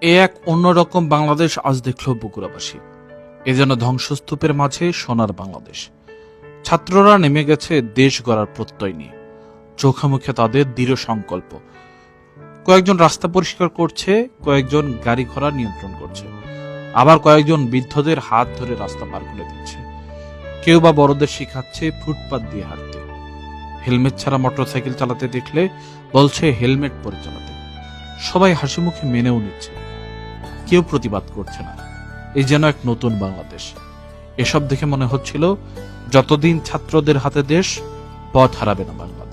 এ এক অন্যরকম বাংলাদেশ আজ দেখল বগুড়াবাসী। এ যেন ধ্বংসস্তূপের মাঝে সোনার বাংলাদেশ। ছাত্ররা নেমে গেছে দেশ গড়ার প্রত্যয় নিয়ে। চোখে মুখে তাদের দৃঢ় সংকল্প। কয়েকজন রাস্তা পরিষ্কার করছে, কয়েকজন গাড়ি ঘোড়া নিয়ন্ত্রণ করছে, আবার কয়েকজন বৃদ্ধদের হাত ধরে রাস্তা পার করে দিচ্ছে। কেউ বা বড়দের শিখাচ্ছে ফুটপাত দিয়ে হাঁটতে। হেলমেট ছাড়া মোটরসাইকেল চালাতে দেখলে বলছে হেলমেট পরে চালাতে। সবাই হাসি মুখে মেনেও নিচ্ছে, কেউ প্রতিবাদ করছে না। এই যেন এক নতুন বাংলাদেশ। এসব দেখে মনে হচ্ছিল যতদিন ছাত্রদের হাতে দেশ, পথ হারাবে না বাংলাদেশ।